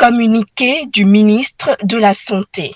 communiqué du ministre de la Santé.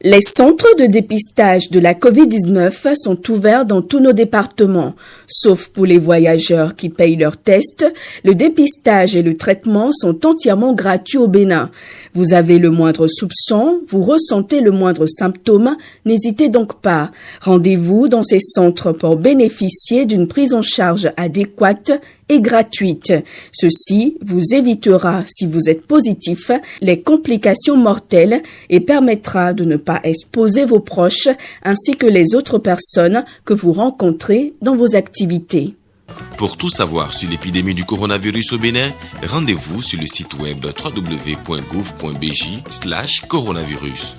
Les centres de dépistage de la COVID-19 sont ouverts dans tous nos départements. Sauf pour les voyageurs qui payent leurs tests, le dépistage et le traitement sont entièrement gratuits au Bénin. Vous avez le moindre soupçon, vous ressentez le moindre symptôme, n'hésitez donc pas. Rendez-vous dans ces centres pour bénéficier d'une prise en charge adéquate et gratuite. Ceci vous évitera, si vous êtes positif, les complications mortelles et permettra de ne pas exposer vos proches ainsi que les autres personnes que vous rencontrez dans vos activités. Pour tout savoir sur l'épidémie du coronavirus au Bénin, rendez-vous sur le site web www.gouv.bj/coronavirus.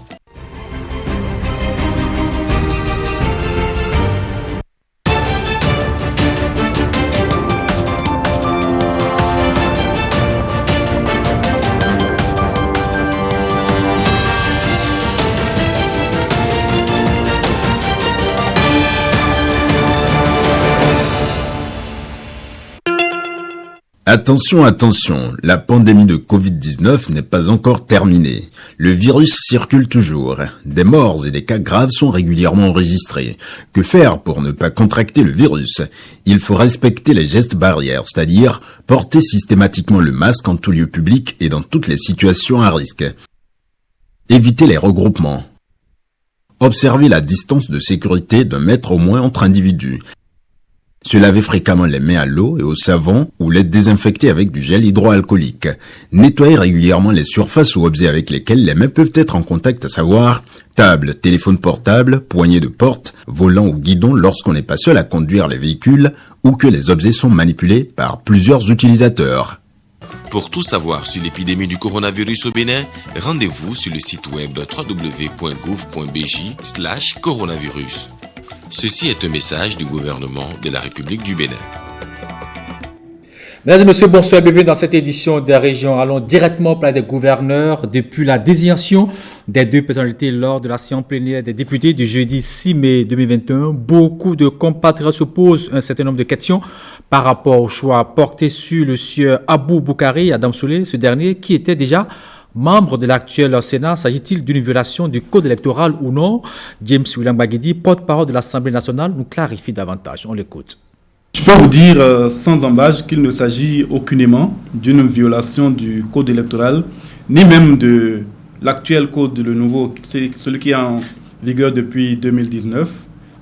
Attention, attention, la pandémie de Covid-19 n'est pas encore terminée. Le virus circule toujours. Des morts et des cas graves sont régulièrement enregistrés. Que faire pour ne pas contracter le virus? Il faut respecter les gestes barrières, c'est-à-dire porter systématiquement le masque en tout lieu public et dans toutes les situations à risque. Éviter les regroupements. Observer la distance de sécurité d'1 mètre au moins entre individus. Se laver fréquemment les mains à l'eau et au savon ou les désinfecter avec du gel hydroalcoolique. Nettoyer régulièrement les surfaces ou objets avec lesquels les mains peuvent être en contact, à savoir table, téléphone portable, poignée de porte, volant ou guidon lorsqu'on n'est pas seul à conduire les véhicules ou que les objets sont manipulés par plusieurs utilisateurs. Pour tout savoir sur l'épidémie du coronavirus au Bénin, rendez-vous sur le site web www.gouv.bj/coronavirus. Ceci est un message du gouvernement de la République du Bénin. Mesdames et messieurs, bonsoir, bienvenue dans cette édition des régions. Allons directement au palais des gouverneurs. Depuis la désignation des 2 personnalités lors de la séance plénière des députés du jeudi 6 mai 2021, beaucoup de compatriotes se posent un certain nombre de questions par rapport au choix porté sur le sieur Abou Boukari Adam Soulé, ce dernier qui était déjà membre de l'actuel Sénat. S'agit-il d'une violation du code électoral ou non? James William Baguedi, porte-parole de l'Assemblée nationale, nous clarifie davantage. On l'écoute. Je peux vous dire sans embâche qu'il ne s'agit aucunement d'une violation du code électoral, ni même de l'actuel code, le nouveau, c'est celui qui est en vigueur depuis 2019,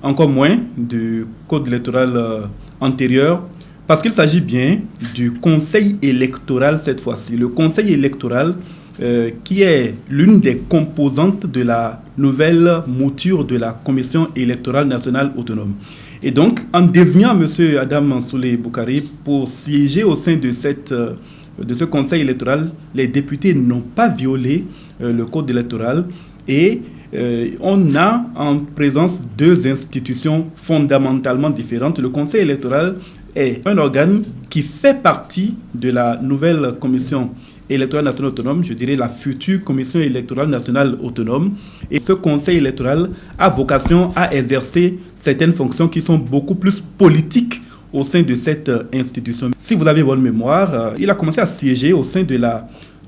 encore moins du code électoral antérieur, parce qu'il s'agit bien du conseil électoral cette fois-ci. Le conseil électoral qui est l'une des composantes de la nouvelle mouture de la Commission électorale nationale autonome. Et donc, en désignant M. Adam Soulé Boukari pour siéger au sein de ce conseil électoral, les députés n'ont pas violé le code électoral et on a en présence 2 institutions fondamentalement différentes. Le conseil électoral est un organe qui fait partie de la nouvelle Commission électorale nationale autonome, je dirais la future Commission électorale nationale autonome. Et ce conseil électoral a vocation à exercer certaines fonctions qui sont beaucoup plus politiques au sein de cette institution. Si vous avez bonne mémoire, il a commencé à siéger au sein de la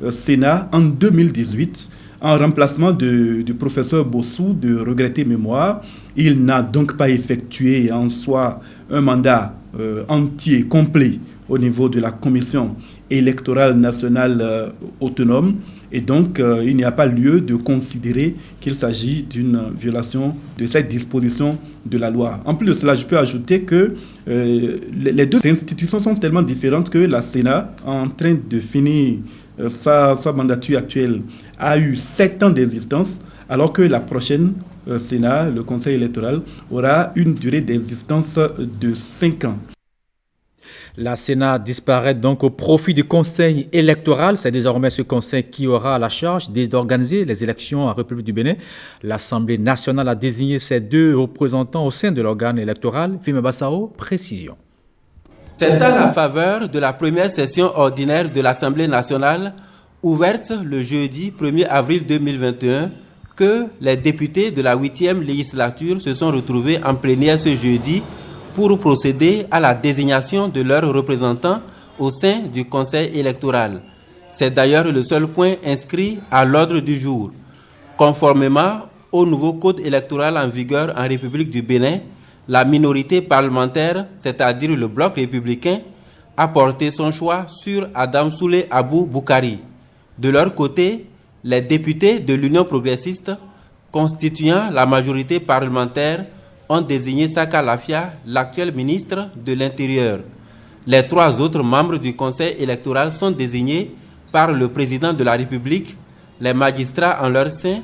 Sénat en 2018 en remplacement du professeur Bossou de regrettée mémoire. Il n'a donc pas effectué en soi un mandat entier, complet au niveau de la Commission électorale nationale autonome et donc il n'y a pas lieu de considérer qu'il s'agit d'une violation de cette disposition de la loi. En plus de cela, je peux ajouter que les 2 institutions sont tellement différentes que la Sénat, en train de finir sa mandature actuelle, a eu 7 ans d'existence, alors que la prochaine Sénat, le Conseil électoral, aura une durée d'existence de 5 ans. La Sénat disparaît donc au profit du Conseil électoral. C'est désormais ce conseil qui aura la charge d'organiser les élections en République du Bénin. L'Assemblée nationale a désigné ses 2 représentants au sein de l'organe électoral. Fime Bassao, précision. C'est à la faveur de la première session ordinaire de l'Assemblée nationale, ouverte le jeudi 1er avril 2021, que les députés de la 8e législature se sont retrouvés en plénière ce jeudi pour procéder à la désignation de leurs représentants au sein du Conseil électoral. C'est d'ailleurs le seul point inscrit à l'ordre du jour. Conformément au nouveau code électoral en vigueur en République du Bénin, la minorité parlementaire, c'est-à-dire le bloc républicain, a porté son choix sur Adam Soulé Abou Boukari. De leur côté, les députés de l'Union progressiste, constituant la majorité parlementaire, ont désigné Saka Lafia, l'actuel ministre de l'Intérieur. Les 3 autres membres du Conseil électoral sont désignés par le président de la République, les magistrats en leur sein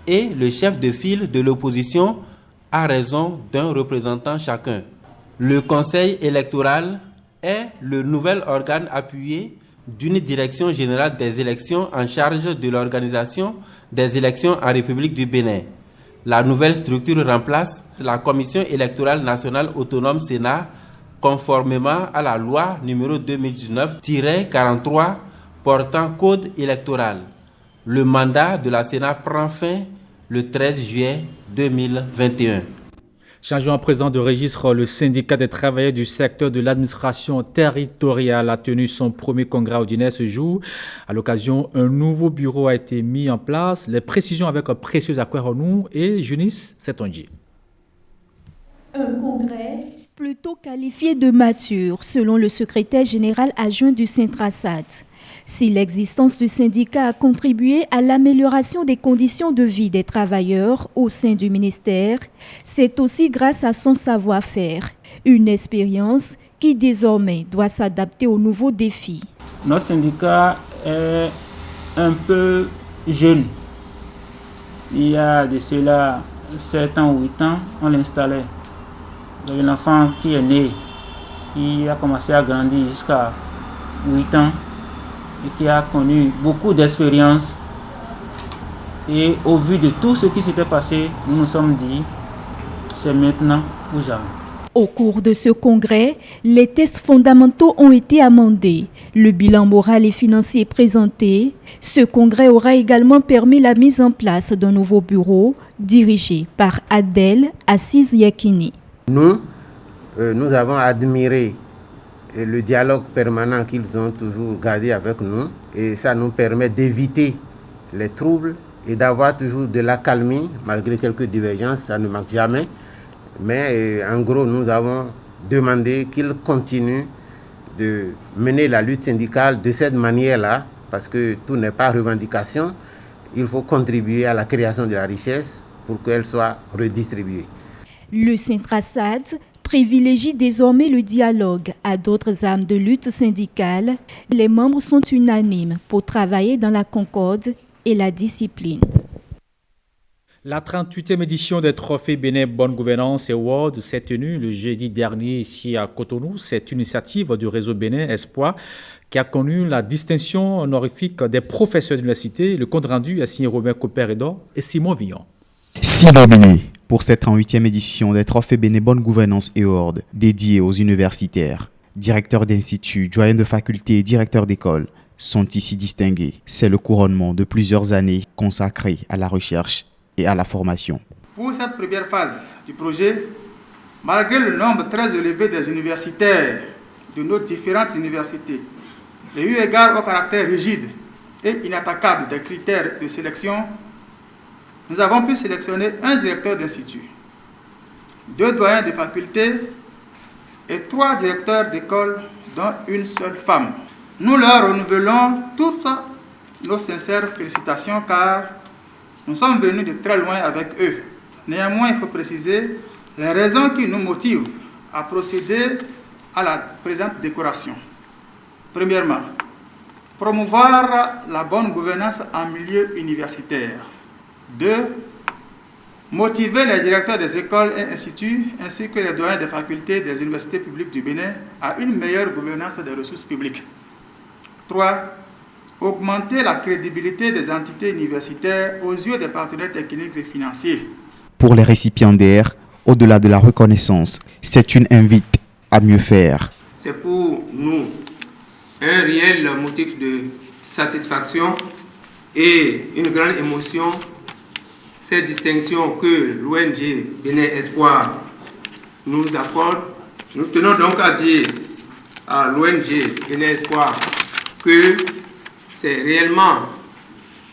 et le chef de file de l'opposition à raison d'un représentant chacun. Le Conseil électoral est le nouvel organe appuyé d'une direction générale des élections en charge de l'organisation des élections en République du Bénin. La nouvelle structure remplace la Commission électorale nationale autonome Sénat conformément à la loi numéro 2019-43 portant code électoral. Le mandat de la Sénat prend fin le 13 juillet 2021. Changeons à présent de registre. Le syndicat des travailleurs du secteur de l'administration territoriale a tenu son premier congrès ordinaire ce jour. À l'occasion, un nouveau bureau a été mis en place. Les précisions avec un précieux Akweronou et Junis Setonji. Un congrès plutôt qualifié de mature, selon le secrétaire général adjoint du Syntrasat. Si l'existence du syndicat a contribué à l'amélioration des conditions de vie des travailleurs au sein du ministère, c'est aussi grâce à son savoir-faire, une expérience qui désormais doit s'adapter aux nouveaux défis. Notre syndicat est un peu jeune. Il y a de cela 7 ans ou 8 ans, on l'installait. Il y a un enfant qui est né, qui a commencé à grandir jusqu'à 8 ans. Et qui a connu beaucoup d'expérience. Et au vu de tout ce qui s'était passé, nous nous sommes dit, c'est maintenant ou jamais. Au cours de ce congrès, les tests fondamentaux ont été amendés. Le bilan moral et financier présenté. Ce congrès aura également permis la mise en place d'un nouveau bureau dirigé par Adel Assis Yakini. Nous avons admiré le dialogue permanent qu'ils ont toujours gardé avec nous, et ça nous permet d'éviter les troubles et d'avoir toujours de l'accalmie malgré quelques divergences, ça ne manque jamais. Mais en gros, nous avons demandé qu'ils continuent de mener la lutte syndicale de cette manière-là, parce que tout n'est pas revendication, il faut contribuer à la création de la richesse pour qu'elle soit redistribuée. Le Syntrasat privilégie désormais le dialogue à d'autres armes de lutte syndicale. Les membres sont unanimes pour travailler dans la concorde et la discipline. La 38e édition des Trophées Bénin Bonne Gouvernance Award s'est tenue le jeudi dernier ici à Cotonou. C'est une initiative du réseau Bénin Espoir qui a connu la distinction honorifique des professeurs d'université. Le compte rendu est signé Robin Copperedor et Simon Villon. 6 nominés pour cette 38e édition des Trophées Bénin Bonne Gouvernance Award dédiés aux universitaires. Directeurs d'instituts, doyens de facultés et directeurs d'école sont ici distingués. C'est le couronnement de plusieurs années consacrées à la recherche et à la formation. Pour cette première phase du projet, malgré le nombre très élevé des universitaires de nos différentes universités et eu égard au caractère rigide et inattaquable des critères de sélection, nous avons pu sélectionner un directeur d'institut, 2 doyens de faculté et 3 directeurs d'école, dont une seule femme. Nous leur renouvelons toutes nos sincères félicitations car nous sommes venus de très loin avec eux. Néanmoins, il faut préciser les raisons qui nous motivent à procéder à la présente décoration. Premièrement, promouvoir la bonne gouvernance en milieu universitaire. 2. Motiver les directeurs des écoles et instituts ainsi que les doyens des facultés des universités publiques du Bénin à une meilleure gouvernance des ressources publiques. 3. Augmenter la crédibilité des entités universitaires aux yeux des partenaires techniques et financiers. Pour les récipiendaires, au-delà de la reconnaissance, c'est une invite à mieux faire. C'est pour nous un réel motif de satisfaction et une grande émotion. Cette distinction que l'ONG Bénin Espoir nous accorde, nous tenons donc à dire à l'ONG Bénin Espoir que c'est réellement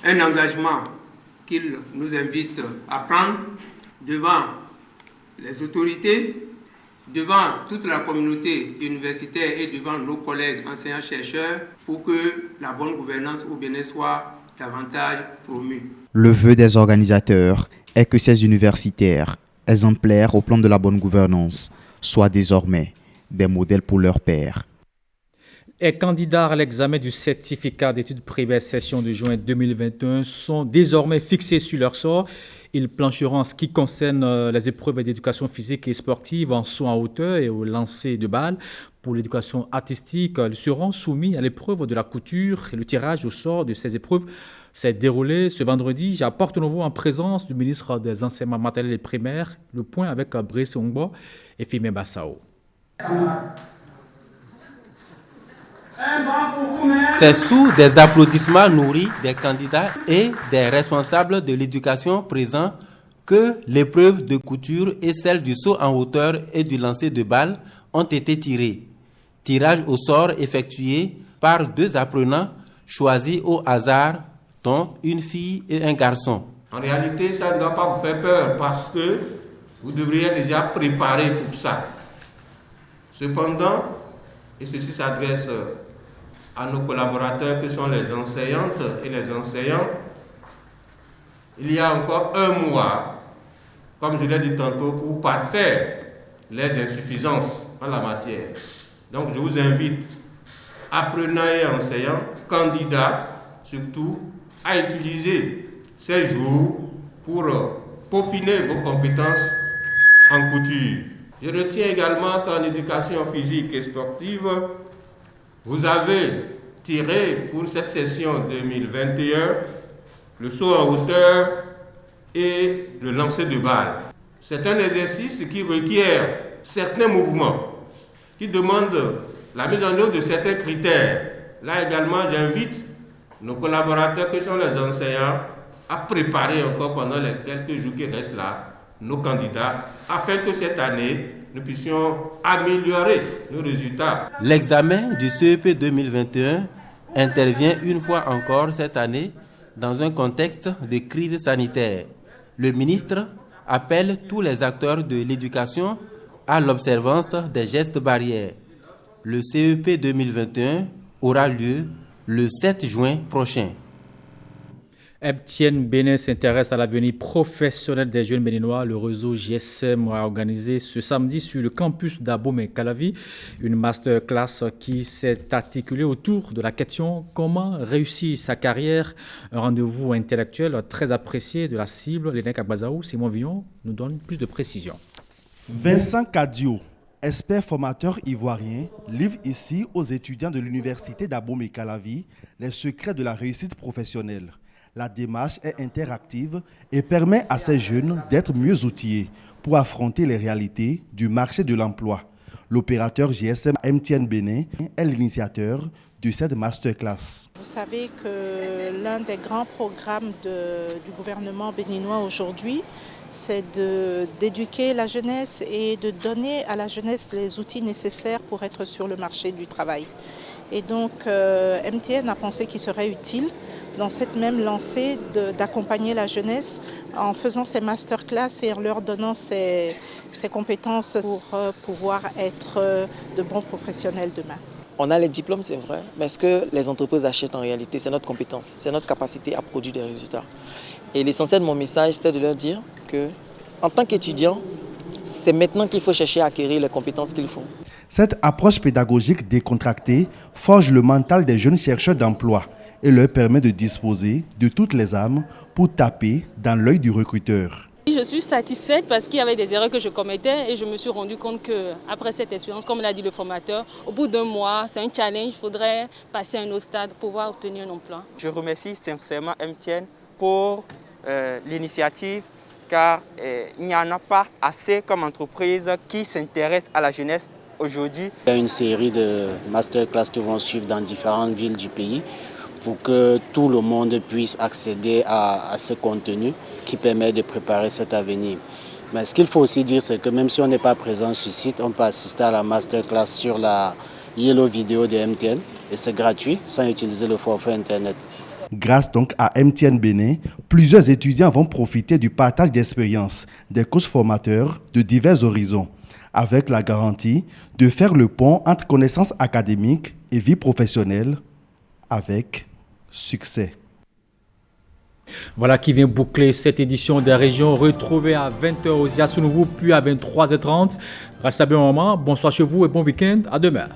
un engagement qu'il nous invite à prendre devant les autorités, devant toute la communauté universitaire et devant nos collègues enseignants-chercheurs pour que la bonne gouvernance au Bénin soit davantage promue. Le vœu des organisateurs est que ces universitaires, exemplaires au plan de la bonne gouvernance, soient désormais des modèles pour leurs pairs. Les candidats à l'examen du certificat d'études primaires session de juin 2021 sont désormais fixés sur leur sort. Ils plancheront en ce qui concerne les épreuves d'éducation physique et sportive en saut en hauteur et au lancer de balles. Pour l'éducation artistique, ils seront soumis à l'épreuve de la couture et le tirage au sort de ces épreuves s'est déroulé ce vendredi à Porto-Novo en présence du ministre des Enseignements maternels et primaires. Le point avec Brice Ongbo et Fimé Bassao. C'est sous des applaudissements nourris des candidats et des responsables de l'éducation présents que l'épreuve de couture et celle du saut en hauteur et du lancer de balles ont été tirées. Tirage au sort effectué par 2 apprenants choisis au hasard, dont une fille et un garçon. En réalité, ça ne doit pas vous faire peur parce que vous devriez déjà préparer pour ça. Cependant, et ceci s'adresse à nos collaborateurs que sont les enseignantes et les enseignants, il y a encore 1 mois, comme je l'ai dit tantôt, pour parfaire les insuffisances en la matière. Donc je vous invite, apprenants et enseignants, candidats surtout, à utiliser ces jours pour peaufiner vos compétences en couture. Je retiens également qu'en éducation physique et sportive, vous avez tiré pour cette session 2021 le saut en hauteur et le lancer de balles. C'est un exercice qui requiert certains mouvements, qui demande la mise en œuvre de certains critères. Là également, j'invite nos collaborateurs que sont les enseignants à préparer encore pendant les quelques jours qui restent là, nos candidats, afin que cette année, nous puissions améliorer nos résultats. L'examen du CEP 2021 intervient une fois encore cette année dans un contexte de crise sanitaire. Le ministre appelle tous les acteurs de l'éducation à l'observance des gestes barrières. Le CEP 2021 aura lieu le 7 juin prochain. MTN Bénin s'intéresse à l'avenir professionnel des jeunes béninois. Le réseau GSM a organisé ce samedi sur le campus d'Abomey-Calavi une masterclass qui s'est articulée autour de la question « Comment réussir sa carrière ?» Un rendez-vous intellectuel très apprécié de la cible. Lénec Agbazaou, Simon Villon nous donne plus de précisions. Vincent Cadio, expert formateur ivoirien, livre ici aux étudiants de l'université d'Abomey-Calavi les secrets de la réussite professionnelle. La démarche est interactive et permet à ces jeunes d'être mieux outillés pour affronter les réalités du marché de l'emploi. L'opérateur GSM MTN Bénin est l'initiateur de cette masterclass. Vous savez que l'un des grands programmes du gouvernement béninois aujourd'hui, c'est d'éduquer la jeunesse et de donner à la jeunesse les outils nécessaires pour être sur le marché du travail. Et donc MTN a pensé qu'il serait utile dans cette même lancée d'accompagner la jeunesse en faisant ces masterclass et en leur donnant ces compétences pour pouvoir être de bons professionnels demain. On a les diplômes, c'est vrai, mais ce que les entreprises achètent en réalité, c'est notre compétence, c'est notre capacité à produire des résultats. Et l'essentiel de mon message, c'était de leur dire que, en tant qu'étudiant, c'est maintenant qu'il faut chercher à acquérir les compétences qu'il faut. Cette approche pédagogique décontractée forge le mental des jeunes chercheurs d'emploi et leur permet de disposer de toutes les armes pour taper dans l'œil du recruteur. Je suis satisfaite parce qu'il y avait des erreurs que je commettais et je me suis rendu compte qu'après cette expérience, comme l'a dit le formateur, au bout d'1 mois, c'est un challenge, il faudrait passer à un autre stade pour pouvoir obtenir un emploi. Je remercie sincèrement MTN pour l'initiative car il n'y en a pas assez comme entreprise qui s'intéresse à la jeunesse aujourd'hui. Il y a une série de masterclass qui vont suivre dans différentes villes du pays pour que tout le monde puisse accéder à ce contenu qui permet de préparer cet avenir. Mais ce qu'il faut aussi dire, c'est que même si on n'est pas présent sur site, on peut assister à la masterclass sur la Yellow Vidéo de MTN et c'est gratuit sans utiliser le forfait Internet. Grâce donc à MTN Bénin, plusieurs étudiants vont profiter du partage d'expériences des coachs formateurs de divers horizons, avec la garantie de faire le pont entre connaissances académiques et vie professionnelle avec succès. Voilà qui vient boucler cette édition des régions. Retrouvez à 20h aux Yassounouvou, puis à 23h30. Restez bien un moment. Bonsoir chez vous et bon week-end. À demain.